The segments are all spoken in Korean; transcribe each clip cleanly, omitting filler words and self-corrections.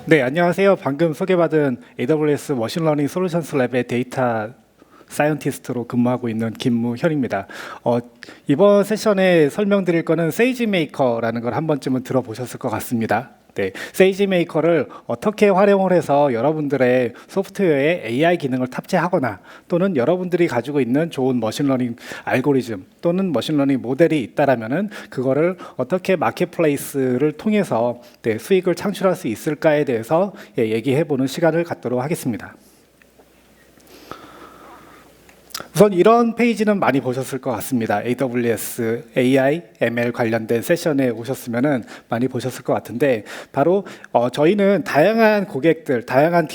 네, 안녕하세요. 방금 소개받은 AWS 머신러닝 솔루션스 랩의 데이터 사이언티스트로 근무하고 있는 김무현입니다. 이번 세션에 설명드릴 거는 세이지메이커라는 걸 한 번쯤은 들어보셨을 것 같습니다. 네, 세이지메이커를 어떻게 활용을 해서 여러분들의 소프트웨어에 AI 기능을 탑재하거나 또는 여러분들이 가지고 있는 좋은 머신러닝 알고리즘 또는 머신러닝 모델이 있다라면은 그거를 어떻게 마켓플레이스를 통해서 수익을 창출할 수 있을까에 대해서 얘기해보는 시간을 갖도록 하겠습니다. 우선 이런 페이지는 많이 보셨을 것 같습니다. AWS AI, ML 관련된 세션에 오셨으면 많이 보셨을 것 같은데 바로 저희는 다양한 고객들, 다양한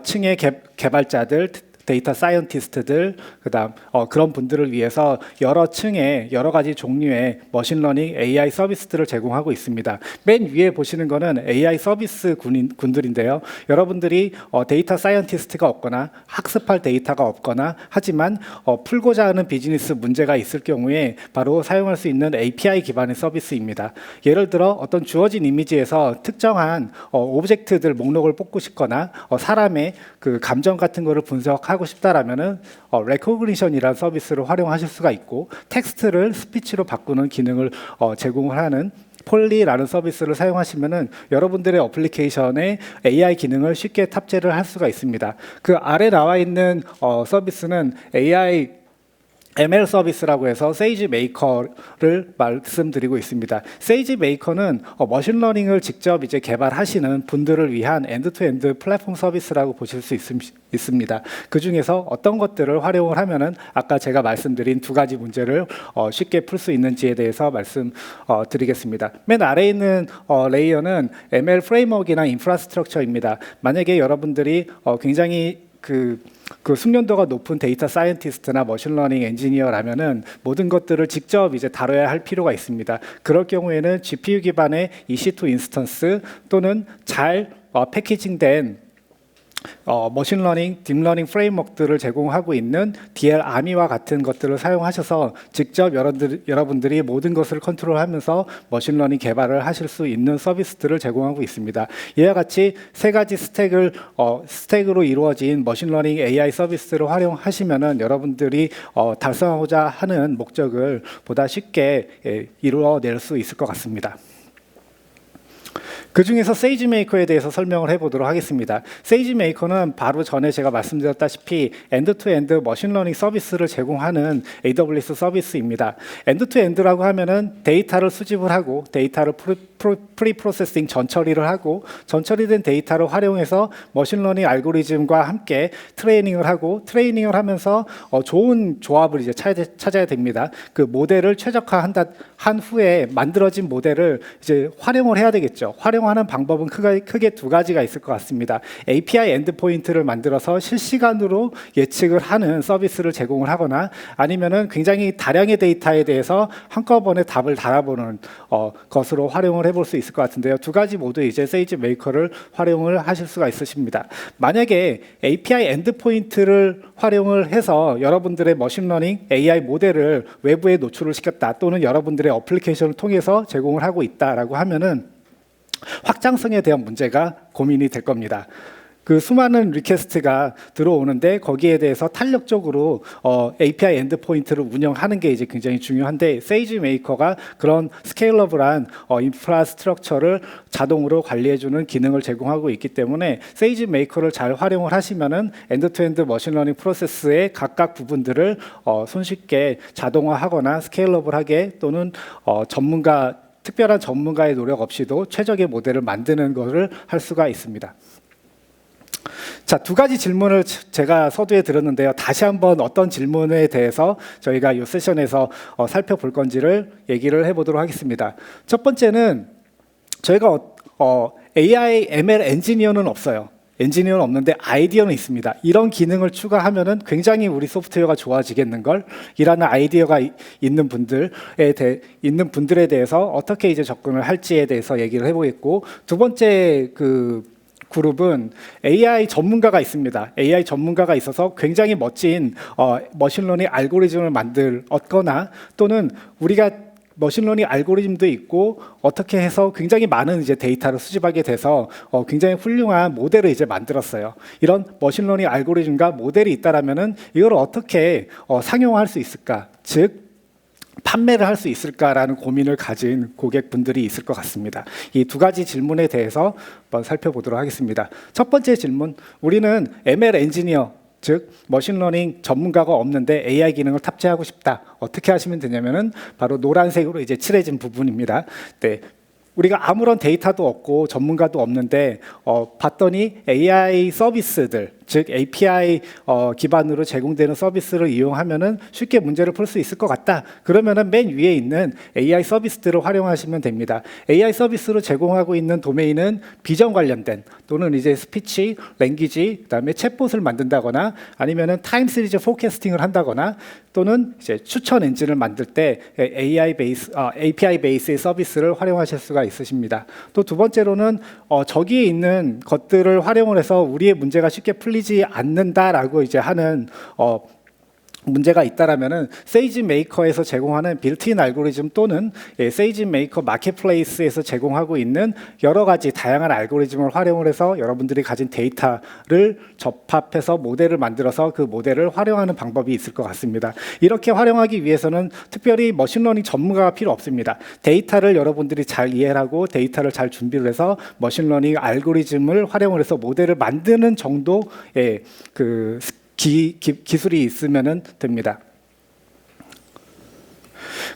층의 개발자들, 데이터 사이언티스트들, 그다음 그런 분들을 위해서 여러 층의 여러 가지 종류의 머신러닝 AI 서비스들을 제공하고 있습니다. 맨 위에 보시는 거는 AI 서비스 군들인데요. 여러분들이 데이터 사이언티스트가 없거나 학습할 데이터가 없거나 하지만 풀고자 하는 비즈니스 문제가 있을 경우에 바로 사용할 수 있는 API 기반의 서비스입니다. 예를 들어 어떤 주어진 이미지에서 특정한 오브젝트들 목록을 뽑고 싶거나 사람의 그 감정 같은 거를 분석하고 싶다라면은 레코그니션이라는 서비스를 활용하실 수가 있고 텍스트를 스피치로 바꾸는 기능을 제공을 하는 폴리라는 서비스를 사용하시면은 여러분들의 어플리케이션에 AI 기능을 쉽게 탑재를 할 수가 있습니다. 그 아래 나와 있는 서비스는 AI ML 서비스라고 해서 세이지 메이커를 말씀드리고 있습니다. 세이지 메이커는 머신러닝을 직접 이제 개발하시는 분들을 위한 엔드투엔드 플랫폼 서비스라고 보실 수 있습니다. 그 중에서 어떤 것들을 활용을 하면은 아까 제가 말씀드린 두 가지 문제를 쉽게 풀 수 있는지에 대해서 말씀드리겠습니다. 맨 아래에 있는 레이어는 ML 프레임워크나 인프라스트럭처입니다. 만약에 여러분들이 굉장히 그 숙련도가 높은 데이터 사이언티스트나 머신러닝 엔지니어라면은 모든 것들을 직접 이제 다뤄야 할 필요가 있습니다. 그럴 경우에는 GPU 기반의 EC2 인스턴스 또는 잘 패키징된 머신러닝, 딥러닝 프레임워크들을 제공하고 있는 DL 아미와 같은 것들을 사용하셔서 직접 여러분들이 모든 것을 컨트롤하면서 머신러닝 개발을 하실 수 있는 서비스들을 제공하고 있습니다. 이와 같이 세 가지 스택으로 이루어진 머신러닝 AI 서비스를 활용하시면은 여러분들이 달성하고자 하는 목적을 보다 쉽게 이루어낼 수 있을 것 같습니다. 그 중에서 세이지메이커에 대해서 설명을 해보도록 하겠습니다. 세이지메이커는 바로 전에 제가 말씀드렸다시피 엔드투엔드 머신러닝 서비스를 제공하는 AWS 서비스입니다. 엔드투엔드라고 하면은 데이터를 수집을 하고 데이터를 프리프로세싱 전처리를 하고 전처리된 데이터를 활용해서 머신러닝 알고리즘과 함께 트레이닝을 하고 하면서 좋은 조합을 이제 찾아야 됩니다. 그 모델을 최적화한 후에 만들어진 모델을 이제 활용을 해야 되겠죠. 활용하는 방법은 크게 두 가지가 있을 것 같습니다. API 엔드포인트를 만들어서 실시간으로 예측을 하는 서비스를 제공을 하거나 아니면은 굉장히 다량의 데이터에 대해서 한꺼번에 답을 달아보는 것으로 활용을 해볼 수 있을 것 같은데요. 두 가지 모두 이제 세이지 메이커를 활용을 하실 수가 있으십니다. 만약에 API 엔드포인트를 활용을 해서 여러분들의 머신러닝 AI 모델을 외부에 노출을 시켰다 또는 여러분들의 어플리케이션을 통해서 제공을 하고 있다라고 하면은 확장성에 대한 문제가 고민이 될 겁니다. 그 수많은 리퀘스트가 들어오는데 거기에 대해서 탄력적으로 API 엔드포인트를 운영하는 게 이제 굉장히 중요한데 세이지 메이커가 그런 스케일러블한 인프라스트럭처를 자동으로 관리해주는 기능을 제공하고 있기 때문에 세이지 메이커를 잘 활용을 하시면은 엔드투엔드 머신러닝 프로세스의 각각 부분들을 손쉽게 자동화하거나 스케일러블하게 또는 특별한 전문가의 노력 없이도 최적의 모델을 만드는 것을 할 수가 있습니다. 자, 두 가지 질문을 제가 서두에 들었는데요. 다시 한번 어떤 질문에 대해서 저희가 이 세션에서 살펴볼 건지를 얘기를 해보도록 하겠습니다. 첫 번째는 저희가 AI, ML 엔지니어는 없어요. 엔지니어는 없는데 아이디어는 있습니다. 이런 기능을 추가하면은 굉장히 우리 소프트웨어가 좋아지겠는걸? 이라는 아이디어가 있는 분들에 대해서 어떻게 이제 접근을 할지에 대해서 얘기를 해보겠고, 두 번째 그룹은 AI 전문가가 있습니다. AI 전문가가 있어서 굉장히 멋진 머신러닝 알고리즘을 얻거나 또는 우리가 머신러닝 알고리즘도 있고 어떻게 해서 굉장히 많은 이제 데이터를 수집하게 돼서 굉장히 훌륭한 모델을 이제 만들었어요. 이런 머신러닝 알고리즘과 모델이 있다라면은 이걸 어떻게 상용화할 수 있을까? 즉 판매를 할 수 있을까라는 고민을 가진 고객분들이 있을 것 같습니다. 이 두 가지 질문에 대해서 한번 살펴보도록 하겠습니다. 첫 번째 질문, 우리는 ML 엔지니어, 즉 머신러닝 전문가가 없는데 AI 기능을 탑재하고 싶다. 어떻게 하시면 되냐면은 바로 노란색으로 이제 칠해진 부분입니다. 네. 우리가 아무런 데이터도 없고 전문가도 없는데 봤더니 AI 서비스들, 즉 API 기반으로 제공되는 서비스를 이용하면은 쉽게 문제를 풀 수 있을 것 같다. 그러면은 맨 위에 있는 AI 서비스들을 활용하시면 됩니다. AI 서비스로 제공하고 있는 도메인은 비전 관련된 또는 이제 스피치, 랭귀지, 그다음에 챗봇을 만든다거나 아니면은 타임 시리즈 포캐스팅을 한다거나 또는 이제 추천 엔진을 만들 때 API 베이스의 서비스를 활용하실 수가 있으십니다. 또 두 번째로는 저기에 있는 것들을 활용을 해서 우리의 문제가 쉽게 풀리지 않는다라고 이제 하는 문제가 있다라면은 세이지 메이커에서 제공하는 빌트인 알고리즘 또는 세이지 메이커 마켓플레이스에서 제공하고 있는 여러 가지 다양한 알고리즘을 활용을 해서 여러분들이 가진 데이터를 접합해서 모델을 만들어서 그 모델을 활용하는 방법이 있을 것 같습니다. 이렇게 활용하기 위해서는 특별히 머신러닝 전문가가 필요 없습니다. 데이터를 여러분들이 잘 이해하고 데이터를 잘 준비를 해서 머신러닝 알고리즘을 활용을 해서 모델을 만드는 정도의 그 기술이 있으면 됩니다.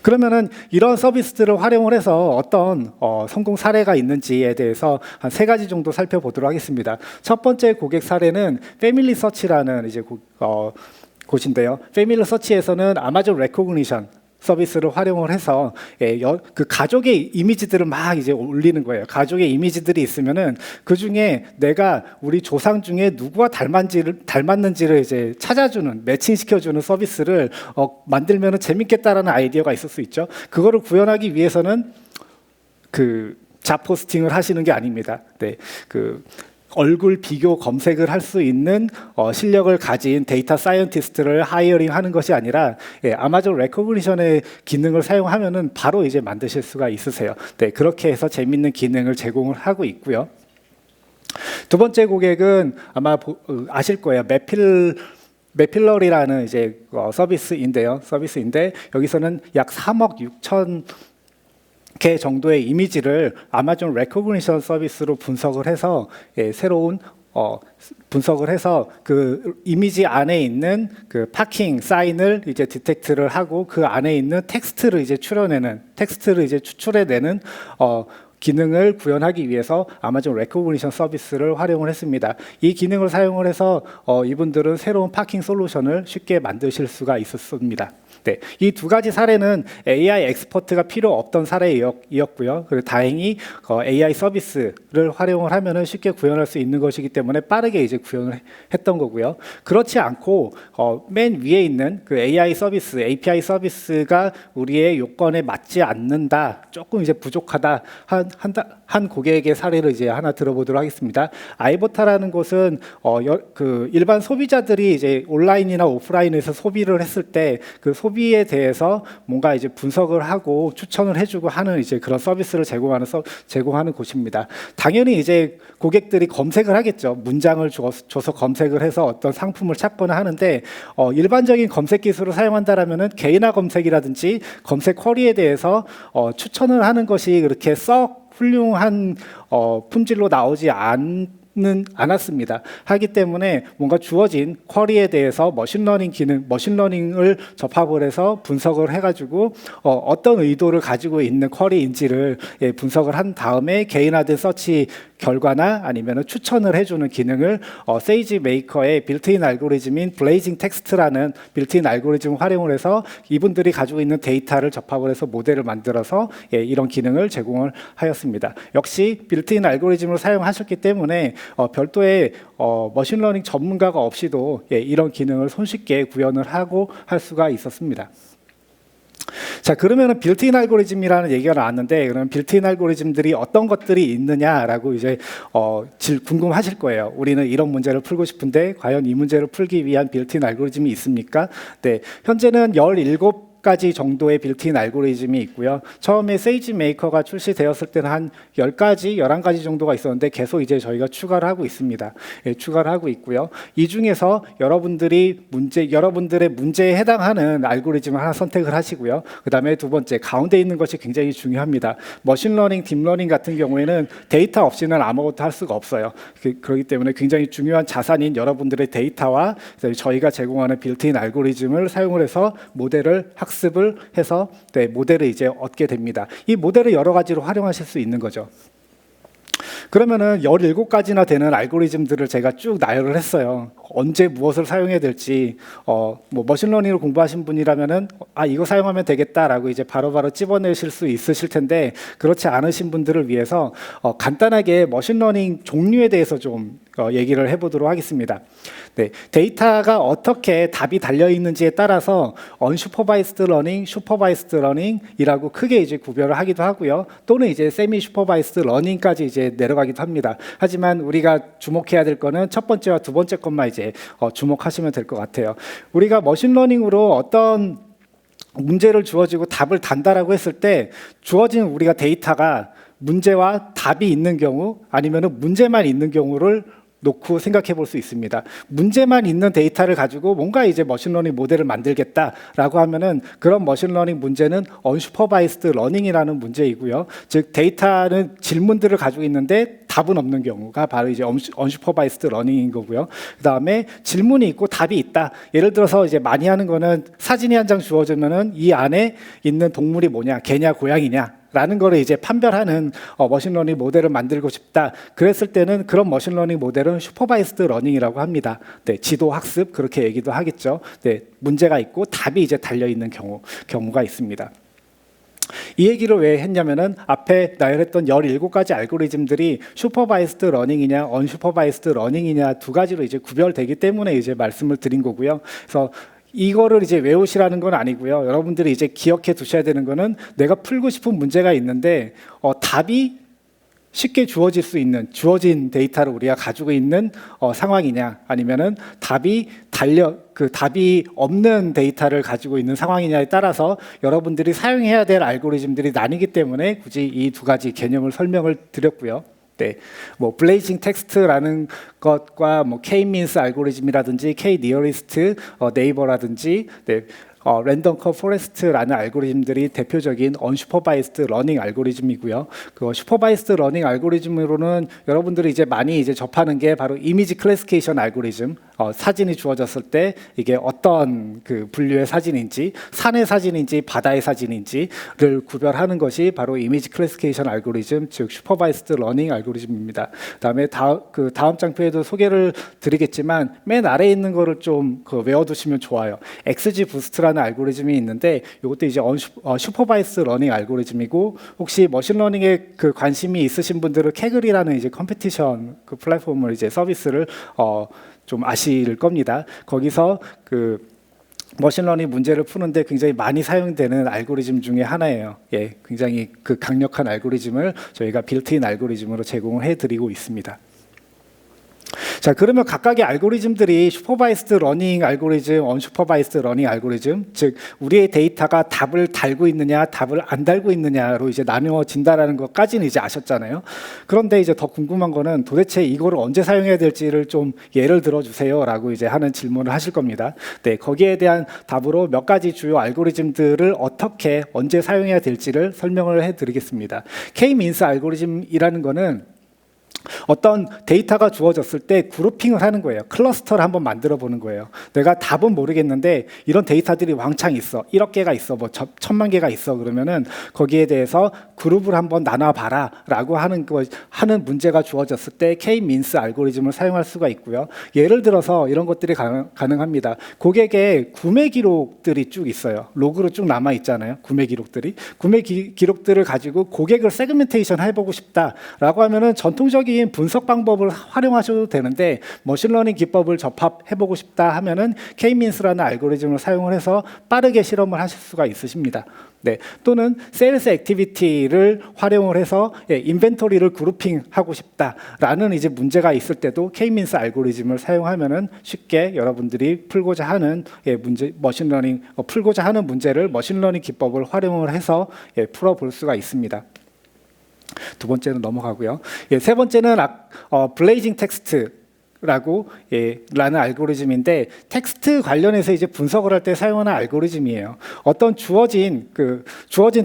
그러면은 이런 서비스들을 활용을 해서 어떤 성공 사례가 있는지에 대해서 한 3가지 정도 살펴보도록 하겠습니다. 첫 번째 고객 사례는 패밀리 서치라는 이제 곳인데요. 패밀리 서치에서는 아마존 레코그니션 서비스를 활용을 해서 그 가족의 이미지들을 막 이제 올리는 거예요. 가족의 이미지들이 있으면은 그 중에 내가 우리 조상 중에 누구와 닮았는지를 이제 찾아주는 매칭시켜주는 서비스를 만들면은 재밌겠다라는 아이디어가 있을 수 있죠. 그거를 구현하기 위해서는 그 자포스팅을 하시는 게 아닙니다. 네, 그 얼굴 비교 검색을 할 수 있는 실력을 가진 데이터 사이언티스트를 하이어링하는 것이 아니라 아마존 레코그니션의 기능을 사용하면은 바로 이제 만드실 수가 있으세요. 네, 그렇게 해서 재밌는 기능을 제공을 하고 있고요. 두 번째 고객은 아마 아실 거예요. 매필러리라는 이제 서비스인데 여기서는 약 3억 6천 개 정도의 이미지를 아마존 레코그니션 서비스로 분석을 해서 새로운 분석을 해서 그 이미지 안에 있는 그 파킹 사인을 이제 디텍트를 하고 그 안에 있는 텍스트를 이제 추출해내는 기능을 구현하기 위해서 아마존 레코그니션 서비스를 활용을 했습니다. 이 기능을 사용을 해서 이분들은 새로운 파킹 솔루션을 쉽게 만드실 수가 있었습니다. 네, 이 두 가지 사례는 AI 엑스퍼트가 필요 없던 사례이었고요. 그리고 다행히 AI 서비스를 활용을 하면은 쉽게 구현할 수 있는 것이기 때문에 빠르게 이제 구현을 했던 거고요. 그렇지 않고 맨 위에 있는 그 AI 서비스, API 서비스가 우리의 요건에 맞지 않는다, 조금 이제 부족하다 한 고객의 사례를 이제 하나 들어보도록 하겠습니다. 아이보타라는 곳은 그 일반 소비자들이 이제 온라인이나 오프라인에서 소비를 했을 때 그 소비에 대해서 뭔가 이제 분석을 하고 추천을 해주고 하는 이제 그런 서비스를 제공하는 곳입니다. 당연히 이제 고객들이 검색을 하겠죠. 문장을 줘서 검색을 해서 어떤 상품을 찾거나 하는데 일반적인 검색 기술을 사용한다라면은 개인화 검색이라든지 검색 쿼리에 대해서 추천을 하는 것이 그렇게 썩 훌륭한 품질로 나오지 않았습니다. 하기 때문에 뭔가 주어진 쿼리에 대해서 머신러닝을 접합을 해서 분석을 해가지고 어떤 의도를 가지고 있는 쿼리인지를 분석을 한 다음에 개인화된 서치 결과나 아니면 추천을 해주는 기능을 세이지 메이커의 빌트인 알고리즘인 블레이징 텍스트라는 빌트인 알고리즘을 활용을 해서 이분들이 가지고 있는 데이터를 접합을 해서 모델을 만들어서 이런 기능을 제공을 하였습니다. 역시 빌트인 알고리즘을 사용하셨기 때문에 별도의 머신러닝 전문가가 없이도 이런 기능을 손쉽게 구현을 하고 할 수가 있었습니다. 자, 그러면은 빌트인 알고리즘이라는 얘기가 나왔는데 그럼 빌트인 알고리즘들이 어떤 것들이 있느냐라고 이제 궁금하실 거예요. 우리는 이런 문제를 풀고 싶은데 과연 이 문제를 풀기 위한 빌트인 알고리즘이 있습니까? 네, 현재는 17 10가지 정도의 빌트인 알고리즘이 있고요. 처음에 세이지 메이커가 출시되었을 때는 한 10가지, 11가지 정도가 있었는데 계속 이제 저희가 추가를 하고 있습니다. 예, 추가를 하고 있고요. 이 중에서 여러분들의 문제에 해당하는 알고리즘을 하나 선택을 하시고요. 그 다음에 두 번째, 가운데 있는 것이 굉장히 중요합니다. 머신러닝, 딥러닝 같은 경우에는 데이터 없이는 아무것도 할 수가 없어요. 그렇기 때문에 굉장히 중요한 자산인 여러분들의 데이터와 저희가 제공하는 빌트인 알고리즘을 사용을 해서 모델을 학습을 해서 모델을 이제 얻게 됩니다. 이 모델을 여러 가지로 활용하실 수 있는 거죠. 그러면은 17가지나 되는 알고리즘들을 제가 쭉 나열을 했어요. 언제 무엇을 사용해야 될지, 뭐 머신러닝을 공부하신 분이라면은 이거 사용하면 되겠다라고 이제 바로바로 찝어내실 수 있으실 텐데, 그렇지 않으신 분들을 위해서 간단하게 머신러닝 종류에 대해서 좀 얘기를 해보도록 하겠습니다. 네, 데이터가 어떻게 답이 달려 있는지에 따라서 unsupervised learning, supervised learning이라고 크게 이제 구별을 하기도 하고요. 또는 이제 semi supervised learning까지 이제 내려가기도 합니다. 하지만 우리가 주목해야 될 거는 첫 번째와 두 번째 것만 이제 주목하시면 될 것 같아요. 우리가 머신러닝으로 어떤 문제를 주어지고 답을 단다라고 했을 때 주어진 우리가 데이터가 문제와 답이 있는 경우 아니면 문제만 있는 경우를 놓고 생각해 볼 수 있습니다. 문제만 있는 데이터를 가지고 뭔가 이제 머신러닝 모델을 만들겠다라고 하면은 그런 머신러닝 문제는 unsupervised learning이라는 문제이고요. 즉 데이터는 질문들을 가지고 있는데 답은 없는 경우가 바로 이제 unsupervised learning인 거고요. 그다음에 질문이 있고 답이 있다. 예를 들어서 이제 많이 하는 거는 사진이 한 장 주어지면은 이 안에 있는 동물이 뭐냐, 개냐, 고양이냐. 라는 거를 이제 판별하는 머신러닝 모델을 만들고 싶다. 그랬을 때는 그런 머신러닝 모델은 슈퍼바이스드 러닝이라고 합니다. 네, 지도 학습 그렇게 얘기도 하겠죠. 네, 문제가 있고 답이 이제 달려 있는 경우가 있습니다. 이 얘기를 왜 했냐면은 앞에 나열했던 17가지 알고리즘들이 슈퍼바이스드 러닝이냐 언슈퍼바이스드 러닝이냐 두 가지로 이제 구별되기 때문에 이제 말씀을 드린 거고요. 그래서 이거를 이제 외우시라는 건 아니고요. 여러분들이 이제 기억해 두셔야 되는 거는 내가 풀고 싶은 문제가 있는데 답이 쉽게 주어진 데이터를 우리가 가지고 있는 상황이냐 아니면은 답이 없는 데이터를 가지고 있는 상황이냐에 따라서 여러분들이 사용해야 될 알고리즘들이 나뉘기 때문에 굳이 이 두 가지 개념을 설명을 드렸고요. 네, 뭐 블레이징 텍스트라는 것과 뭐 K-means 알고리즘이라든지 K-nearest 네이버라든지 랜덤 컷 포레스트라는 알고리즘들이 대표적인 unsupervised learning 알고리즘이고요. 그 슈퍼바이스드 러닝 알고리즘으로는 여러분들이 이제 많이 이제 접하는 게 바로 이미지 클래시피케이션 알고리즘. 사진이 주어졌을 때 이게 어떤 그 분류의 사진인지 산의 사진인지 바다의 사진인지를 구별하는 것이 바로 이미지 클래시피케이션 알고리즘, 즉 슈퍼바이스드 러닝 알고리즘입니다. 그다음에 다음 장표에도 소개를 드리겠지만 맨 아래에 있는 거를 좀 외워두시면 좋아요. XG 부스트라는 알고리즘이 있는데 이것도 이제 슈퍼바이스드 러닝 알고리즘이고 혹시 머신러닝에 그 관심이 있으신 분들은 캐글이라는 이제 컴피티션 그 플랫폼을 이제 서비스를 좀 아실 겁니다. 거기서 그 머신러닝 문제를 푸는데 굉장히 많이 사용되는 알고리즘 중에 하나예요. 예, 굉장히 그 강력한 알고리즘을 저희가 빌트인 알고리즘으로 제공을 해드리고 있습니다. 자, 그러면 각각의 알고리즘들이 슈퍼바이스드 러닝 알고리즘, 언슈퍼바이스드 러닝 알고리즘, 즉 우리의 데이터가 답을 달고 있느냐, 답을 안 달고 있느냐로 이제 나누어진다라는 것까지는 이제 아셨잖아요. 그런데 이제 더 궁금한 거는 도대체 이거를 언제 사용해야 될지를 좀 예를 들어 주세요라고 이제 하는 질문을 하실 겁니다. 네, 거기에 대한 답으로 몇 가지 주요 알고리즘들을 어떻게 언제 사용해야 될지를 설명을 해드리겠습니다. K-means 알고리즘이라는 거는 어떤 데이터가 주어졌을 때 그룹핑을 하는 거예요. 클러스터를 한번 만들어 보는 거예요. 내가 답은 모르겠는데 이런 데이터들이 왕창 있어. 1억 개가 있어. 뭐 1000만 개가 있어. 그러면은 거기에 대해서 그룹을 한번 나눠봐라 라고 하는 문제가 주어졌을 때 K-means 알고리즘을 사용할 수가 있고요. 예를 들어서 이런 것들이 가능합니다. 고객의 구매 기록들이 쭉 있어요. 로그로 쭉 남아 있잖아요. 구매 기록들이. 구매 기록들을 가지고 고객을 세그멘테이션 해보고 싶다라고 하면은 전통적인 기본적인 분석 방법을 활용하셔도 되는데 머신러닝 기법을 접합해보고 싶다 하면은 K-민스라는 알고리즘을 사용을 해서 빠르게 실험을 하실 수가 있으십니다. 네, 또는 세일스 액티비티를 활용을 해서 인벤토리를 그룹핑하고 싶다라는 이제 문제가 있을 때도 K-민스 알고리즘을 사용하면은 쉽게 여러분들이 풀고자 하는 머신러닝 풀고자 하는 문제를 머신러닝 기법을 활용을 해서 풀어볼 수가 있습니다. 두 번째는 넘어가고요. 세 번째는 블레이징 텍스트라고 라는 알고리즘인데 텍스트 관련해서 이제 분석을 할 때 사용하는 알고리즘이에요. 어떤 주어진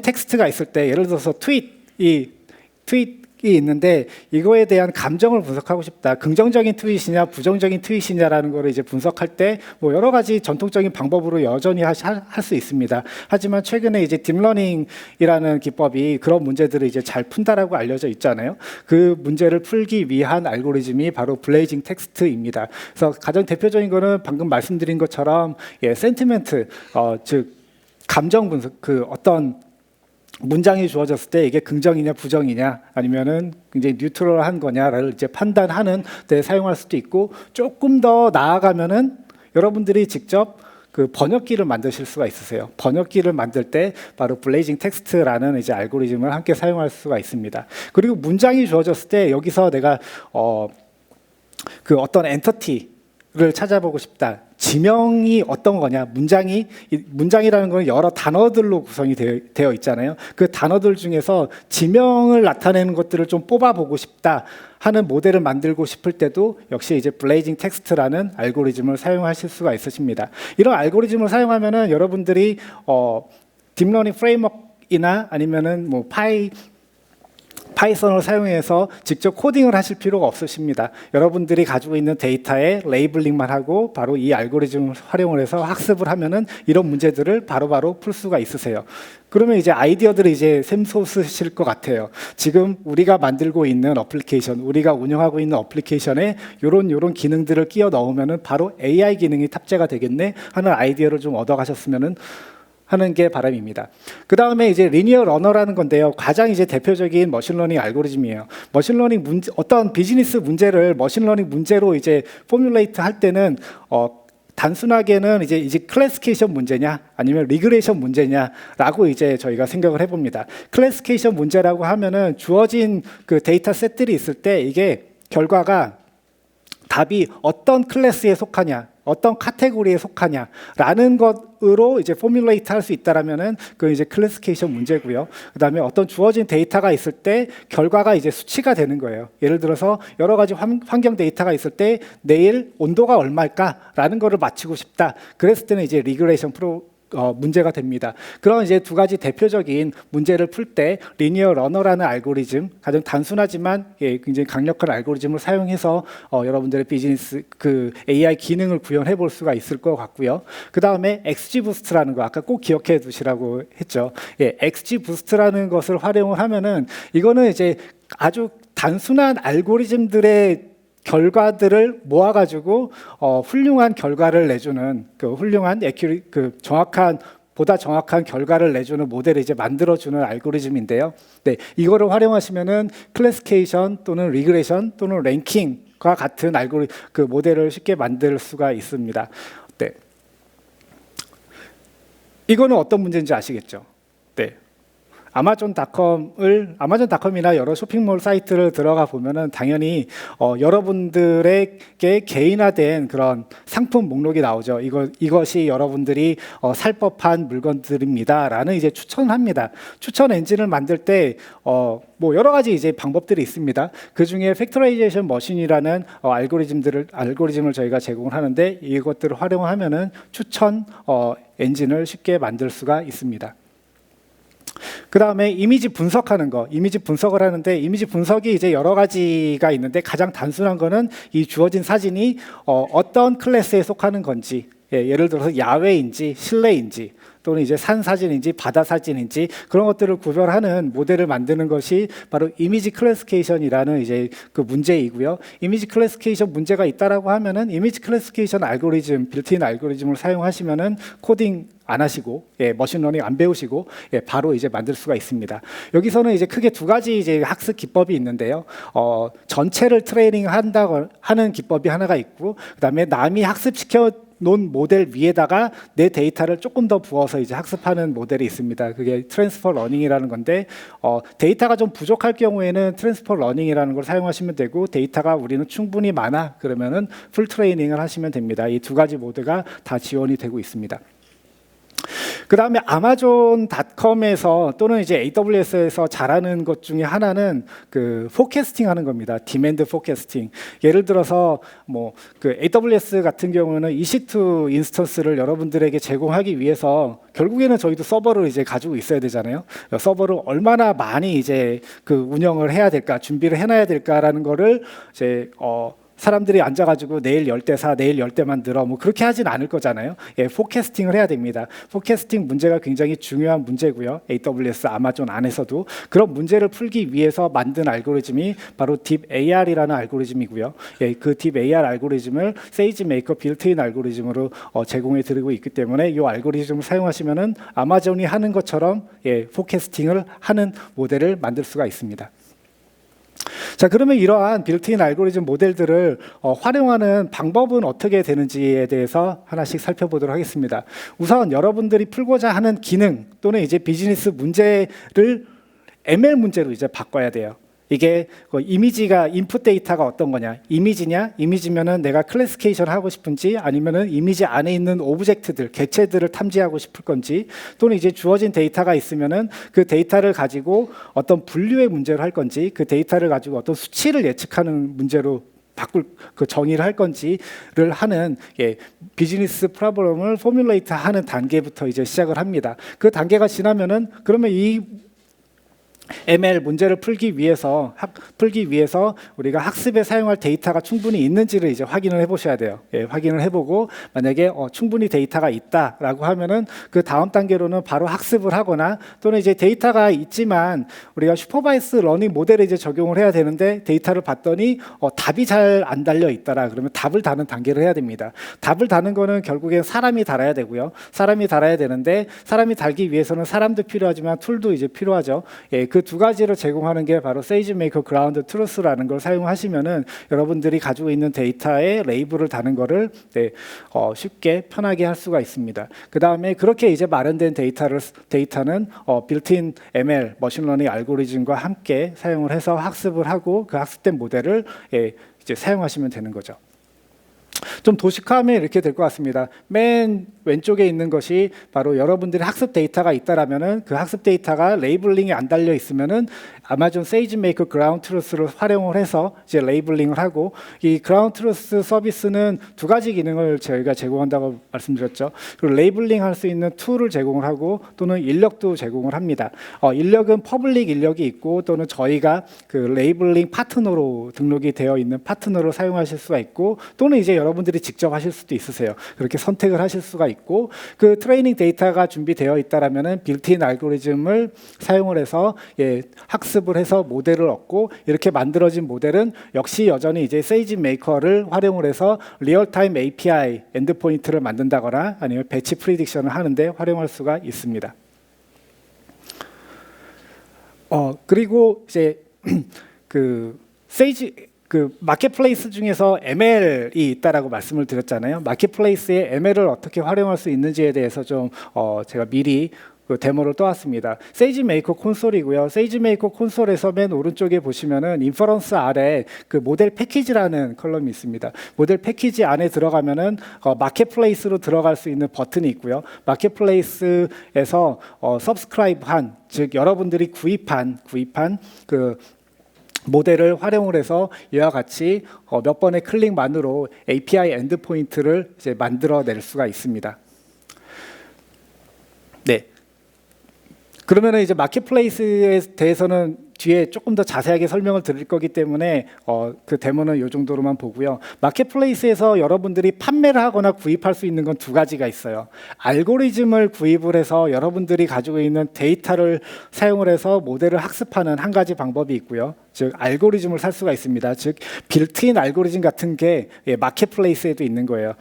텍스트가 있을 때 예를 들어서 트윗이 있는데 이거에 대한 감정을 분석하고 싶다. 긍정적인 트윗이냐 부정적인 트윗이냐라는 거를 이제 분석할 때 뭐 여러 가지 전통적인 방법으로 여전히 할 수 있습니다. 하지만 최근에 이제 딥러닝이라는 기법이 그런 문제들을 이제 잘 푼다라고 알려져 있잖아요. 그 문제를 풀기 위한 알고리즘이 바로 블레이징 텍스트입니다. 그래서 가장 대표적인 거는 방금 말씀드린 것처럼 센티멘트 즉 감정 분석 어떤 문장이 주어졌을 때 이게 긍정이냐 부정이냐 아니면은 굉장히 뉴트럴한 거냐를 이제 판단하는 데 사용할 수도 있고 조금 더 나아가면은 여러분들이 직접 그 번역기를 만드실 수가 있으세요. 번역기를 만들 때 바로 블레이징 텍스트라는 이제 알고리즘을 함께 사용할 수가 있습니다. 그리고 문장이 주어졌을 때 여기서 내가 어떤 엔터티를 찾아보고 싶다. 지명이 어떤 거냐? 문장이라는 건 여러 단어들로 구성이 되어 있잖아요. 그 단어들 중에서 지명을 나타내는 것들을 좀 뽑아보고 싶다 하는 모델을 만들고 싶을 때도 역시 이제 블레이징 텍스트라는 알고리즘을 사용하실 수가 있으십니다. 이런 알고리즘을 사용하면은 여러분들이 딥러닝 프레임워크이나 아니면은 뭐 파이썬을 사용해서 직접 코딩을 하실 필요가 없으십니다. 여러분들이 가지고 있는 데이터에 레이블링만 하고 바로 이 알고리즘을 활용을 해서 학습을 하면은 이런 문제들을 바로바로 풀 수가 있으세요. 그러면 이제 아이디어들이 이제 샘솟으실 것 같아요. 지금 우리가 만들고 있는 어플리케이션, 우리가 운영하고 있는 어플리케이션에 요런 기능들을 끼워 넣으면은 바로 AI 기능이 탑재가 되겠네 하는 아이디어를 좀 얻어가셨으면은 하는 게 바람입니다. 그 다음에 이제 리니어 러너라는 건데요. 가장 이제 대표적인 머신러닝 알고리즘이에요. 머신러닝 어떤 비즈니스 문제를 머신러닝 문제로 이제 포뮬레이트 할 때는 단순하게는 이제 클래시피케이션 문제냐 아니면 리그레이션 문제냐라고 이제 저희가 생각을 해봅니다. 클래시피케이션 문제라고 하면은 주어진 그 데이터 셋들이 있을 때 이게 결과가 답이 어떤 클래스에 속하냐, 어떤 카테고리에 속하냐라는 것으로 이제 포뮬레이트 할 수 있다라면은 그 이제 클래시피케이션 문제고요. 그다음에 어떤 주어진 데이터가 있을 때 결과가 이제 수치가 되는 거예요. 예를 들어서 여러 가지 환경 데이터가 있을 때 내일 온도가 얼마일까라는 거를 맞추고 싶다. 그랬을 때는 이제 리그레이션 문제가 됩니다. 그런 이제 두 가지 대표적인 문제를 풀 때 리니어 러너라는 알고리즘, 가장 단순하지만 굉장히 강력한 알고리즘을 사용해서 여러분들의 비즈니스 AI 기능을 구현해 볼 수가 있을 것 같고요. 그 다음에 XGBoost라는 거 아까 꼭 기억해 두시라고 했죠. XGBoost라는 것을 활용을 하면은 이거는 이제 아주 단순한 알고리즘들의 결과들을 모아가지고 훌륭한 결과를 내주는 보다 정확한 결과를 내주는 모델을 이제 만들어주는 알고리즘인데요. 네, 이거를 활용하시면은 클래시피케이션 또는 리그레이션 또는 랭킹과 같은 모델을 쉽게 만들 수가 있습니다. 네, 이거는 어떤 문제인지 아시겠죠? 네. 아마존닷컴이나 여러 쇼핑몰 사이트를 들어가 보면은 당연히 여러분들에게 개인화된 그런 상품 목록이 나오죠. 이것이 여러분들이 살 법한 물건들입니다라는 이제 추천합니다. 추천 엔진을 만들 때 뭐 여러 가지 이제 방법들이 있습니다. 그 중에 팩토라이제이션 머신이라는 알고리즘을 저희가 제공을 하는데 이것들을 활용하면은 추천 엔진을 쉽게 만들 수가 있습니다. 그 다음에 이미지 분석하는 거, 이미지 분석을 하는데 이미지 분석이 이제 여러 가지가 있는데 가장 단순한 거는 이 주어진 사진이 어떤 클래스에 속하는 건지, 예를 들어서 야외인지 실내인지 또는 이제 산 사진인지 바다 사진인지 그런 것들을 구별하는 모델을 만드는 것이 바로 이미지 클래시피케이션이라는 이제 그 문제이고요. 이미지 클래시피케이션 문제가 있다라고 하면은 이미지 클래시피케이션 알고리즘, 빌트인 알고리즘을 사용하시면은 코딩 안 하시고 머신러닝 안 배우시고 바로 이제 만들 수가 있습니다. 여기서는 이제 크게 두 가지 이제 학습 기법이 있는데요. 전체를 트레이닝 한다고 하는 기법이 하나가 있고, 그다음에 남이 학습시켜 놓은 모델 위에다가 내 데이터를 조금 더 부어서 이제 학습하는 모델이 있습니다. 그게 트랜스퍼 러닝이라는 건데, 데이터가 좀 부족할 경우에는 트랜스퍼 러닝이라는 걸 사용하시면 되고, 데이터가 우리는 충분히 많아 그러면은 풀 트레이닝을 하시면 됩니다. 이 두 가지 모드가 다 지원이 되고 있습니다. 그 다음에 아마존닷컴에서 또는 이제 AWS에서 잘하는 것 중에 하나는 그 포캐스팅 하는 겁니다. 디맨드 포캐스팅. 예를 들어서 뭐 그 AWS 같은 경우는 EC2 인스턴스를 여러분들에게 제공하기 위해서 결국에는 저희도 서버를 이제 가지고 있어야 되잖아요. 서버를 얼마나 많이 이제 그 운영을 해야 될까, 준비를 해놔야 될까라는 거를 이제 사람들이 앉아가지고 내일 10대4, 내일 10대만 늘어 뭐 그렇게 하진 않을 거잖아요. 포캐스팅을 해야 됩니다. 포캐스팅 문제가 굉장히 중요한 문제고요. AWS, 아마존 안에서도 그런 문제를 풀기 위해서 만든 알고리즘이 바로 딥AR이라는 알고리즘이고요. 그 딥AR 알고리즘을 세이지메이커 빌트인 알고리즘으로 제공해 드리고 있기 때문에 이 알고리즘을 사용하시면은 아마존이 하는 것처럼 포캐스팅을 하는 모델을 만들 수가 있습니다. 자, 그러면 이러한 빌트인 알고리즘 모델들을 활용하는 방법은 어떻게 되는지에 대해서 하나씩 살펴보도록 하겠습니다. 우선 여러분들이 풀고자 하는 기능 또는 이제 비즈니스 문제를 ML 문제로 이제 바꿔야 돼요. 이게 이미지가 인풋 데이터가 어떤 거냐? 이미지냐? 이미지면은 내가 클래시피케이션 하고 싶은지, 아니면은 이미지 안에 있는 오브젝트들, 객체들을 탐지하고 싶을 건지, 또는 이제 주어진 데이터가 있으면은 그 데이터를 가지고 어떤 분류의 문제를 할 건지, 그 데이터를 가지고 어떤 수치를 예측하는 문제로 바꿀 그 정의를 할 건지를 하는 비즈니스 프로블럼을 포뮬레이트 하는 단계부터 이제 시작을 합니다. 그 단계가 지나면은 그러면 이 ML 문제를 풀기 위해서 우리가 학습에 사용할 데이터가 충분히 있는지를 이제 확인을 해보셔야 돼요. 확인을 해보고 만약에 충분히 데이터가 있다라고 하면은 그 다음 단계로는 바로 학습을 하거나, 또는 이제 데이터가 있지만 우리가 슈퍼바이스 러닝 모델에 이제 적용을 해야 되는데 데이터를 봤더니 답이 잘 안 달려 있다라 그러면 답을 다는 단계를 해야 됩니다. 답을 다는 거는 결국엔 사람이 달아야 되고요. 사람이 달아야 되는데 사람이 달기 위해서는 사람도 필요하지만 툴도 이제 필요하죠. 그 두 가지를 제공하는 게 바로 세이지메이커 그라운드 트루스라는 걸 사용하시면은 여러분들이 가지고 있는 데이터에 레이블을 다는 거를 쉽게 편하게 할 수가 있습니다. 그 다음에 그렇게 이제 마련된 데이터는 빌트인 ML 머신러닝 알고리즘과 함께 사용을 해서 학습을 하고 그 학습된 모델을 이제 사용하시면 되는 거죠. 좀 도식화하면 이렇게 될 것 같습니다. 맨 왼쪽에 있는 것이 바로 여러분들의 학습 데이터가 있다라면은 그 학습 데이터가 레이블링이 안 달려 있으면은 아마존 세이지메이커 그라운드 트루스를 활용을 해서 이제 레이블링을 하고, 이 그라운드 트루스 서비스는 두 가지 기능을 저희가 제공한다고 말씀드렸죠. 그리고 레이블링 할 수 있는 툴을 제공을 하고 또는 인력도 제공을 합니다. 인력은 퍼블릭 인력이 있고 또는 저희가 그 레이블링 파트너로 등록이 되어 있는 파트너로 사용하실 수가 있고, 또는 이제 여러분들이 직접 하실 수도 있으세요. 그렇게 선택을 하실 수가 있고, 그 트레이닝 데이터가 준비되어 있다라면은 빌트인 알고리즘을 사용을 해서 학습을 해서 모델을 얻고, 이렇게 만들어진 모델은 역시 여전히 이제 세이지메이커를 활용을 해서 리얼타임 API 엔드포인트를 만든다거나 아니면 배치 프리딕션을 하는데 활용할 수가 있습니다. 그리고 이제 그 마켓플레이스 중에서 ML이 있다라고 말씀을 드렸잖아요. 마켓플레이스에 ML을 어떻게 활용할 수 있는지에 대해서 좀 제가 미리 그 데모를 떠왔습니다. 세이지메이커 콘솔이고요. 세이지메이커 콘솔에서 맨 오른쪽에 보시면은 인퍼런스 아래 그 모델 패키지라는 컬럼이 있습니다. 모델 패키지 안에 들어가면은 마켓플레이스로 들어갈 수 있는 버튼이 있고요. 마켓플레이스에서 서브스크라이브한, 즉 여러분들이 구입한 그 모델을 활용을 해서 이와 같이 몇 번의 클릭만으로 API 엔드포인트를 이제 만들어낼 수가 있습니다. 네. 그러면 이제 마켓플레이스에 대해서는 뒤에 조금 더 자세하게 설명을 드릴 거기 때문에 그 데모는 이 정도로만 보고요. 마켓플레이스에서 여러분들이 판매를 하거나 구입할 수 있는 건 두 가지가 있어요. 알고리즘을 구입을 해서 여러분들이 가지고 있는 데이터를 사용을 해서 모델을 학습하는 한 가지 방법이 있고요. 즉 알고리즘을 살 수가 있습니다. 즉 빌트인 알고리즘 같은 게 마켓플레이스에도 있는 거예요.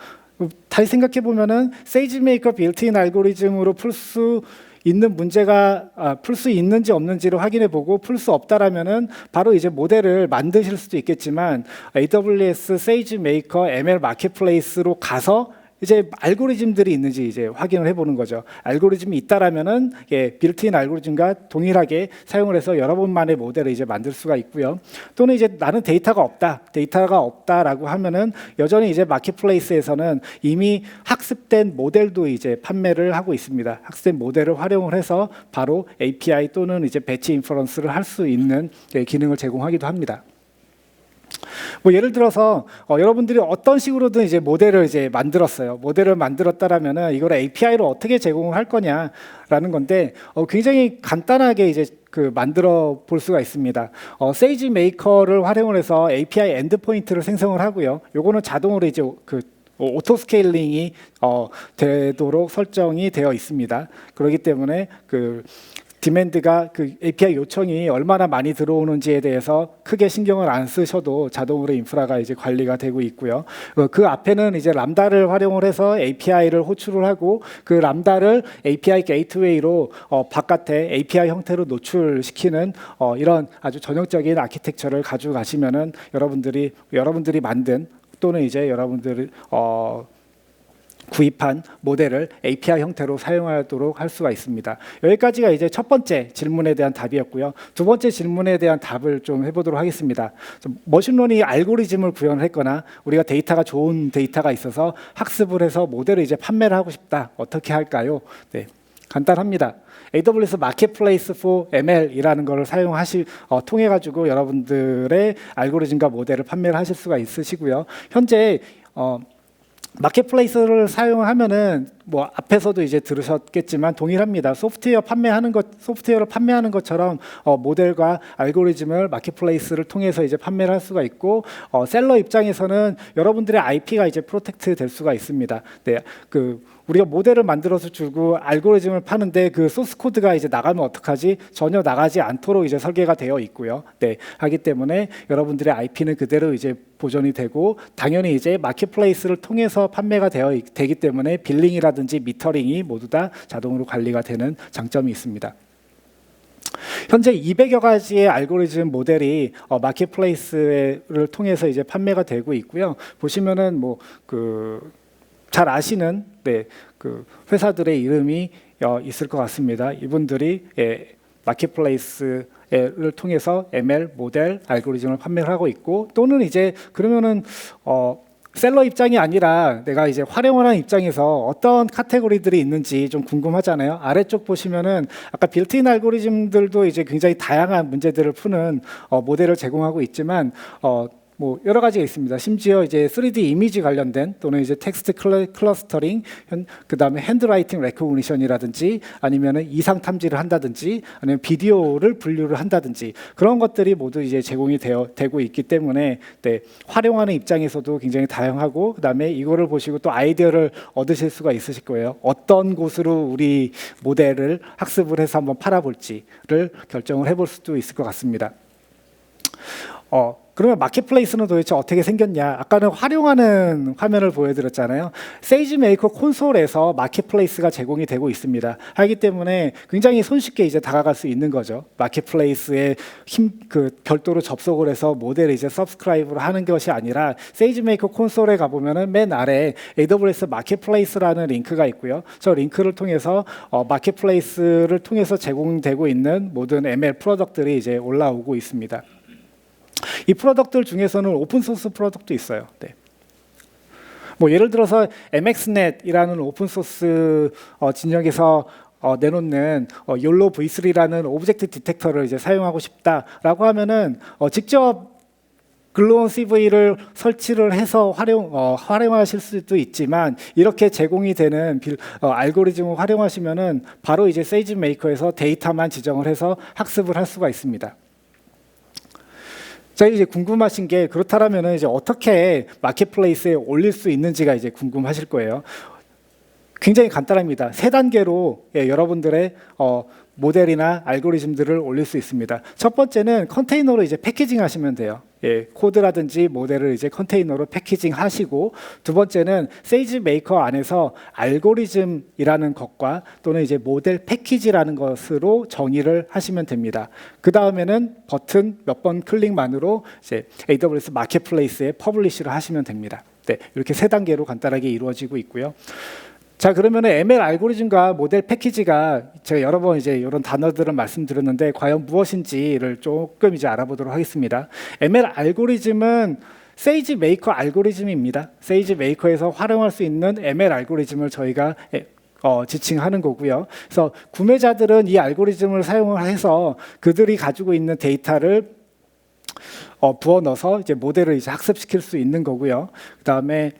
다시 생각해 보면은 세이지메이커 빌트인 알고리즘으로 풀 수 있는 문제가 풀 수 있는지 없는지를 확인해 보고 풀 수 없다라면은 바로 이제 모델을 만드실 수도 있겠지만 AWS 세이지메이커 ML 마켓플레이스로 가서 이제 알고리즘들이 있는지 이제 확인을 해보는 거죠. 알고리즘이 있다라면은 빌트인 알고리즘과 동일하게 사용을 해서 여러 번만의 모델을 이제 만들 수가 있고요. 또는 이제 나는 데이터가 없다라고 하면은 여전히 이제 마켓플레이스에서는 이미 학습된 모델도 이제 판매를 하고 있습니다. 학습된 모델을 활용을 해서 바로 API 또는 이제 배치 인퍼런스를 할 수 있는 기능을 제공하기도 합니다. 뭐 예를 들어서 여러분들이 어떤 식으로든 이제 모델을 이제 만들었어요. 모델을 만들었다라면은 이걸 API로 어떻게 제공을 할 거냐라는 건데 굉장히 간단하게 이제 만들어 볼 수가 있습니다. 세이지 메이커를 활용을 해서 API 엔드포인트를 생성을 하고요. 요거는 자동으로 이제 오토 스케일링이 되도록 설정이 되어 있습니다. 그렇기 때문에 디맨드가 API 요청이 얼마나 많이 들어오는지에 대해서 크게 신경을 안 쓰셔도 자동으로 인프라가 이제 관리가 되고 있고요. 그 앞에는 이제 람다를 활용을 해서 API를 호출을 하고 그 람다를 API 게이트웨이로 바깥에 API 형태로 노출시키는 이런 아주 전형적인 아키텍처를 가지고 가시면은 여러분들이 만든 또는 이제 여러분들이 구입한 모델을 API 형태로 사용하도록 할 수가 있습니다. 여기까지가 이제 첫 번째 질문에 대한 답이었고요. 두 번째 질문에 대한 답을 좀 해보도록 하겠습니다. 머신러닝 알고리즘을 구현을 했거나 우리가 좋은 데이터가 있어서 학습을 해서 모델을 이제 판매를 하고 싶다. 어떻게 할까요? 네, 간단합니다. AWS 마켓플레이스 for ML이라는 것을 통해 가지고 여러분들의 알고리즘과 모델을 판매를 하실 수가 있으시고요. 현재 마켓플레이스를 사용하면은 뭐 앞에서도 이제 들으셨겠지만 동일합니다. 소프트웨어를 판매하는 것처럼 모델과 알고리즘을 마켓플레이스를 통해서 이제 판매를 할 수가 있고 셀러 입장에서는 여러분들의 IP가 이제 프로텍트 될 수가 있습니다. 네, 우리가 모델을 만들어서 주고 알고리즘을 파는데 그 소스 코드가 이제 나가면 어떡하지? 전혀 나가지 않도록 이제 설계가 되어 있고요. 네, 하기 때문에 여러분들의 IP는 그대로 이제 보존이 되고 당연히 이제 마켓플레이스를 통해서 판매가 되기 때문에 빌링이라든지 미터링이 모두 다 자동으로 관리가 되는 장점이 있습니다. 현재 200여 가지의 알고리즘 모델이 마켓플레이스를 통해서 이제 판매가 되고 있고요. 보시면은 잘 아시는 회사들의 이름이 있을 것 같습니다. 이분들이 마켓플레이스를 통해서 ML 모델 알고리즘을 판매를 하고 있고 또는 이제 그러면은 셀러 입장이 아니라 내가 이제 활용을 하는 입장에서 어떤 카테고리들이 있는지 좀 궁금하잖아요. 아래쪽 보시면은 아까 빌트인 알고리즘들도 이제 굉장히 다양한 문제들을 푸는 모델을 제공하고 있지만 뭐 여러 가지가 있습니다. 심지어 이제 3D 이미지 관련된 또는 이제 텍스트 클러스터링, 그다음에 핸드라이팅 레코그니션이라든지 아니면은 이상 탐지를 한다든지 아니면 비디오를 분류를 한다든지 그런 것들이 모두 이제 제공이 되고 있기 때문에 네, 활용하는 입장에서도 굉장히 다양하고 그다음에 이거를 보시고 또 아이디어를 얻으실 수가 있으실 거예요. 어떤 곳으로 우리 모델을 학습을 해서 한번 팔아볼지를 결정을 해볼 수도 있을 것 같습니다. 그러면 마켓플레이스는 도대체 어떻게 생겼냐? 아까는 활용하는 화면을 보여드렸잖아요. 세이지 메이커 콘솔에서 마켓플레이스가 제공이 되고 있습니다. 하기 때문에 굉장히 손쉽게 이제 다가갈 수 있는 거죠. 마켓플레이스에 별도로 접속을 해서 모델을 이제 서브스크라이브를 하는 것이 아니라 세이지 메이커 콘솔에 가보면은 맨 아래 AWS 마켓플레이스라는 링크가 있고요. 저 링크를 통해서 마켓플레이스를 통해서 제공되고 있는 모든 ML 프로덕트들이 이제 올라오고 있습니다. 이 프로덕트들 중에서는 오픈소스 프로덕트도 있어요. 네. 뭐 예를 들어서 MXNet이라는 오픈소스 진영에서 내놓는 YOLO V3라는 오브젝트 디텍터를 이제 사용하고 싶다라고 하면은 직접 글로온 CV를 설치를 해서 활용하실 수도 있지만 이렇게 제공이 되는 알고리즘을 활용하시면은 바로 이제 세이지 메이커에서 데이터만 지정을 해서 학습을 할 수가 있습니다. 자, 이제 궁금하신 게 그렇다면은 이제 어떻게 마켓플레이스에 올릴 수 있는지가 이제 궁금하실 거예요. 굉장히 간단합니다. 3단계로 여러분들의 모델이나 알고리즘들을 올릴 수 있습니다. 첫 번째는 컨테이너로 이제 패키징 하시면 돼요. 코드라든지 모델을 이제 컨테이너로 패키징 하시고, 두 번째는 세이지 메이커 안에서 알고리즘이라는 것과 또는 이제 모델 패키지라는 것으로 정의를 하시면 됩니다. 그 다음에는 버튼 몇 번 클릭만으로 이제 AWS 마켓플레이스에 퍼블리시를 하시면 됩니다. 네, 이렇게 세 단계로 간단하게 이루어지고 있고요. 자, 그러면 ML 알고리즘과 모델 패키지가 제가 여러 번 이제 이런 단어들을 말씀드렸는데 과연 무엇인지를 조금 이제 알아보도록 하겠습니다. ML 알고리즘은 세이지 메이커 알고리즘입니다. 세이지 메이커에서 활용할 수 있는 ML 알고리즘을 저희가 지칭하는 거고요. 그래서 구매자들은 이 알고리즘을 사용을 해서 그들이 가지고 있는 데이터를 부어 넣어서 이제 모델을 이제 학습시킬 수 있는 거고요. 그다음에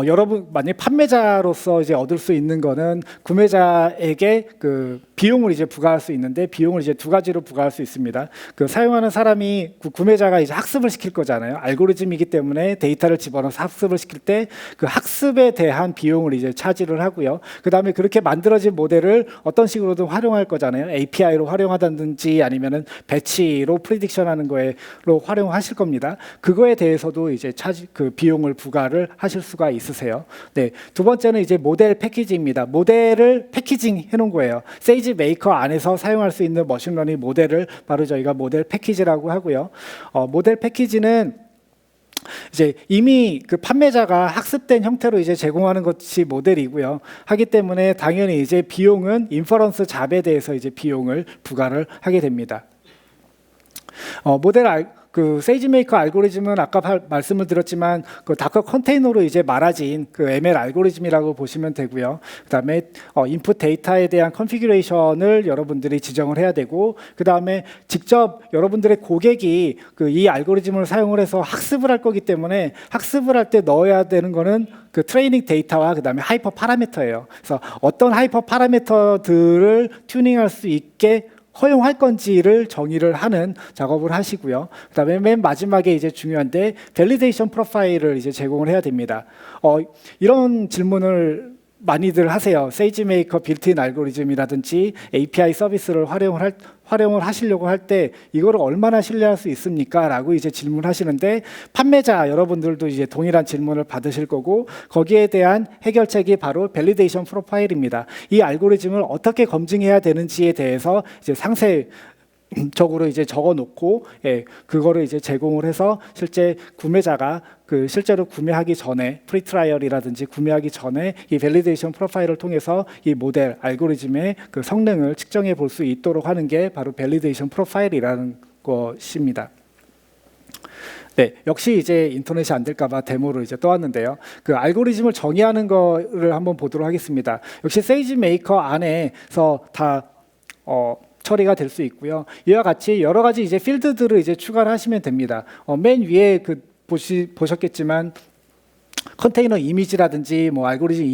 여러분 만약 판매자로서 이제 얻을 수 있는 거는 구매자에게 그 비용을 이제 부과할 수 있는데, 비용을 이제 두 가지로 부과할 수 있습니다. 그 사용하는 사람이 구매자가 이제 학습을 시킬 거잖아요. 알고리즘이기 때문에 데이터를 집어넣어서 학습을 시킬 때 그 학습에 대한 비용을 이제 차지를 하고요. 그 다음에 그렇게 만들어진 모델을 어떤 식으로든 활용할 거잖아요. API로 활용하든지 아니면은 배치로 프리딕션하는 거에로 활용하실 겁니다. 그거에 대해서도 이제 그 비용을 부과를 하실 수가 있으세요. 네, 두 번째는 이제 모델 패키지입니다. 모델을 패키징 해놓은 거예요. 세이지 메이커 안에서 사용할 수 있는 머신러닝 모델을 바로 저희가 모델 패키지라고 하고요. 모델 패키지는 이제 이미 그 판매자가 학습된 형태로 이제 제공하는 것이 모델이고요. 하기 때문에 당연히 이제 비용은 인퍼런스 잡에 대해서 이제 비용을 부과를 하게 됩니다. 그 세이지 메이커 알고리즘은 아까 말씀을 드렸지만 그 다커 컨테이너로 이제 말아진 그 ML 알고리즘이라고 보시면 되고요. 그다음에 인풋 데이터에 대한 컨피규레이션을 여러분들이 지정을 해야 되고, 그다음에 직접 여러분들의 고객이 그 이 알고리즘을 사용을 해서 학습을 할 거기 때문에 학습을 할 때 넣어야 되는 거는 그 트레이닝 데이터와 그다음에 하이퍼 파라미터예요. 그래서 어떤 하이퍼 파라미터들을 튜닝할 수 있게 허용할 건지를 정의를 하는 작업을 하시고요. 그다음에 맨 마지막에 이제 중요한데 밸리데이션 프로파일을 이제 제공을 해야 됩니다. 이런 질문을 많이들 하세요. 세이지 메이커 빌트인 알고리즘이라든지 API 서비스를 활용을 하시려고 할 때 이거를 얼마나 신뢰할 수 있습니까? 라고 이제 질문하시는데, 판매자 여러분들도 이제 동일한 질문을 받으실 거고, 거기에 대한 해결책이 바로 밸리데이션 프로파일입니다. 이 알고리즘을 어떻게 검증해야 되는지에 대해서 이제 상세적으로 이제 적어놓고, 그거를 이제 제공을 해서 실제 구매자가 그 실제로 구매하기 전에 프리트라이얼이라든지 구매하기 전에 이 밸리데이션 프로파일을 통해서 이 모델 알고리즘의 그 성능을 측정해 볼 수 있도록 하는 게 바로 밸리데이션 프로파일이라는 것입니다. 네, 역시 이제 인터넷이 안 될까봐 데모로 이제 떠왔는데요. 그 알고리즘을 정의하는 거를 한번 보도록 하겠습니다. 역시 세이지 메이커 안에서 다 처리가 될 수 있고요. 이와 같이 여러 가지 이제 필드들을 이제 추가를 하시면 됩니다. 맨 위에 그 보셨겠지만 컨테이너 이미지라든지 뭐 알고리즘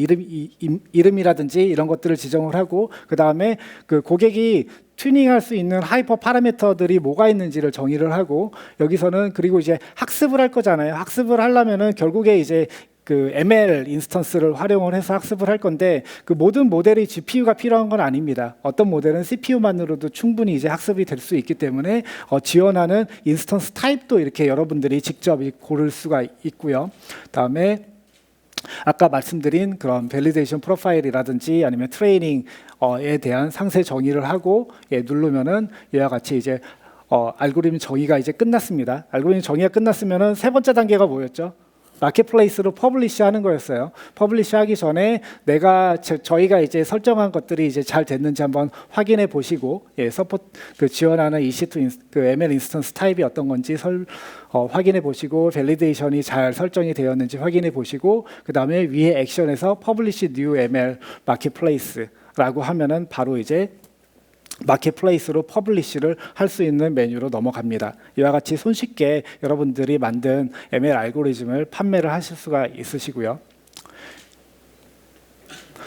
이름이라든지 이런 것들을 지정을 하고, 그 다음에 그 고객이 튜닝할 수 있는 하이퍼 파라미터들이 뭐가 있는지를 정의를 하고, 여기서는 그리고 이제 학습을 할 거잖아요. 학습을 하려면은 결국에 이제 그 ML 인스턴스를 활용을 해서 학습을 할 건데, 그 모든 모델이 GPU가 필요한 건 아닙니다. 어떤 모델은 CPU만으로도 충분히 이제 학습이 될 수 있기 때문에 지원하는 인스턴스 타입도 이렇게 여러분들이 직접 고를 수가 있고요. 다음에 아까 말씀드린 그런 밸리데이션 프로파일이라든지 아니면 트레이닝에 대한 상세 정의를 하고 누르면은 이와 같이 이제 알고리즘 정의가 이제 끝났습니다. 알고리즘 정의가 끝났으면은 세 번째 단계가 뭐였죠? 마켓플레이스로 퍼블리시 하는 거였어요. 퍼블리시 하기 전에 저희가 이제 설정한 것들이 이제 잘 됐는지 한번 확인해 보시고, 서포트 지원하는 EC2 그 ML 인스턴스 타입이 어떤 건지 확인해 보시고, 밸리데이션이 잘 설정이 되었는지 확인해 보시고, 그 다음에 위에 액션에서 퍼블리시 뉴 ML 마켓플레이스라고 하면은 바로 이제 마켓플레이스로 퍼블리시를 할 수 있는 메뉴로 넘어갑니다. 이와 같이 손쉽게 여러분들이 만든 ML 알고리즘을 판매를 하실 수가 있으시고요.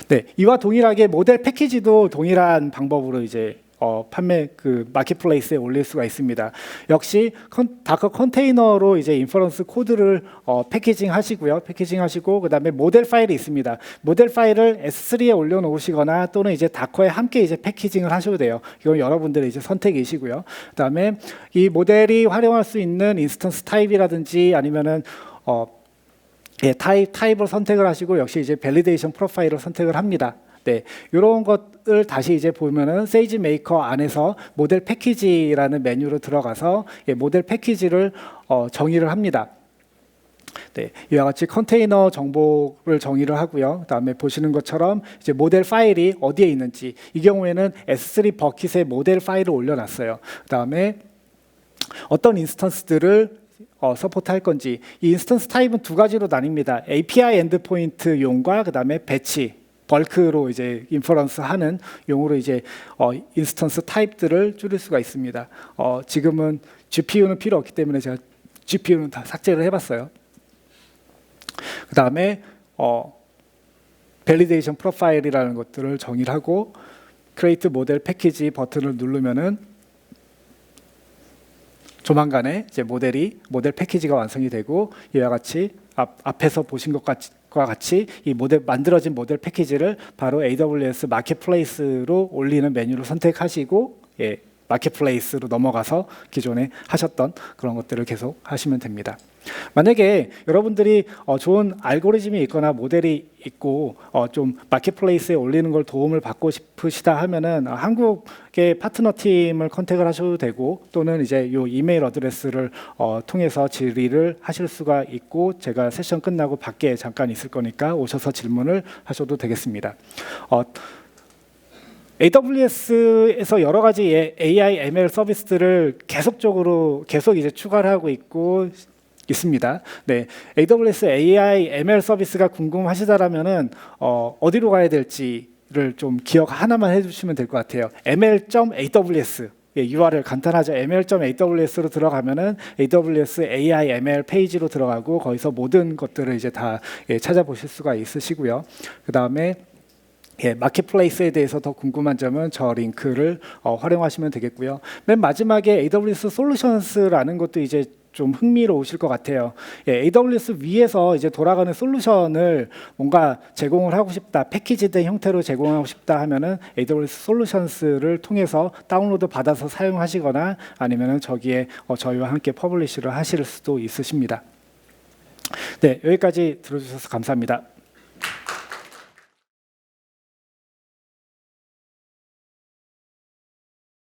네, 이와 동일하게 모델 패키지도 동일한 방법으로 이제 판매 그 마켓플레이스에 올릴 수가 있습니다. 역시 다커 컨테이너로 이제 인퍼런스 코드를 패키징 하시고요. 패키징 하시고 그다음에 모델 파일이 있습니다. 모델 파일을 S3에 올려 놓으시거나 또는 이제 다커에 함께 이제 패키징을 하셔도 돼요. 이건 여러분들의 이제 선택이시고요. 그다음에 이 모델이 활용할 수 있는 인스턴스 타입이라든지 아니면은 타입을 선택을 하시고 역시 이제 밸리데이션 프로파일을 선택을 합니다. 네, 이런 것을 다시 이제 보면은 세이지 메이커 안에서 모델 패키지라는 메뉴로 들어가서 모델 패키지를 정의를 합니다. 네, 이와 같이 컨테이너 정보를 정의를 하고요. 그다음에 보시는 것처럼 이제 모델 파일이 어디에 있는지 이 경우에는 S3 버킷에 모델 파일을 올려놨어요. 그다음에 어떤 인스턴스들을 서포트할 건지 이 인스턴스 타입은 두 가지로 나뉩니다. API 엔드포인트용과 그다음에 배치 벌크로 이제 인퍼런스 하는 용으로 이제 인스턴스 타입들을 줄일 수가 있습니다. 지금은 GPU는 필요 없기 때문에 제가 GPU는 다 삭제를 해봤어요. 그 다음에 밸리데이션 프로파일이라는 것들을 정의를 하고 크리에이트 모델 패키지 버튼을 누르면은 조만간에 이제 모델 패키지가 완성이 되고 이와 같이 앞에서 보신 것과 같이 이 만들어진 모델 패키지를 바로 AWS 마켓플레이스로 올리는 메뉴를 선택하시고 마켓플레이스로 넘어가서 기존에 하셨던 그런 것들을 계속 하시면 됩니다. 만약에 여러분들이 좋은 알고리즘이 있거나 모델이 있고 좀 마켓플레이스에 올리는 걸 도움을 받고 싶으시다 하면은 한국의 파트너 팀을 컨택을 하셔도 되고 또는 이제 요 이메일 어드레스를 통해서 질의를 하실 수가 있고 제가 세션 끝나고 밖에 잠깐 있을 거니까 오셔서 질문을 하셔도 되겠습니다. AWS에서 여러 가지 AI, ML 서비스들을 계속 이제 추가를 하고 있습니다. 네, AWS AI, ML 서비스가 궁금하시다라면은 어디로 가야 될지를 좀 기억 하나만 해주시면 될 것 같아요. ml.aws URL 간단하죠. ml.aws로 들어가면은 AWS AI, ML 페이지로 들어가고 거기서 모든 것들을 이제 다 찾아보실 수가 있으시고요. 그 다음에 마켓플레이스에 대해서 더 궁금한 점은 저 링크를 활용하시면 되겠고요. 맨 마지막에 AWS 솔루션스라는 것도 이제 좀 흥미로우실 것 같아요. AWS 위에서 이제 돌아가는 솔루션을 뭔가 제공을 하고 싶다, 패키지된 형태로 제공하고 싶다 하면은 AWS 솔루션스를 통해서 다운로드 받아서 사용하시거나 아니면은 저기에 저희와 함께 퍼블리시를 하실 수도 있으십니다. 네, 여기까지 들어주셔서 감사합니다.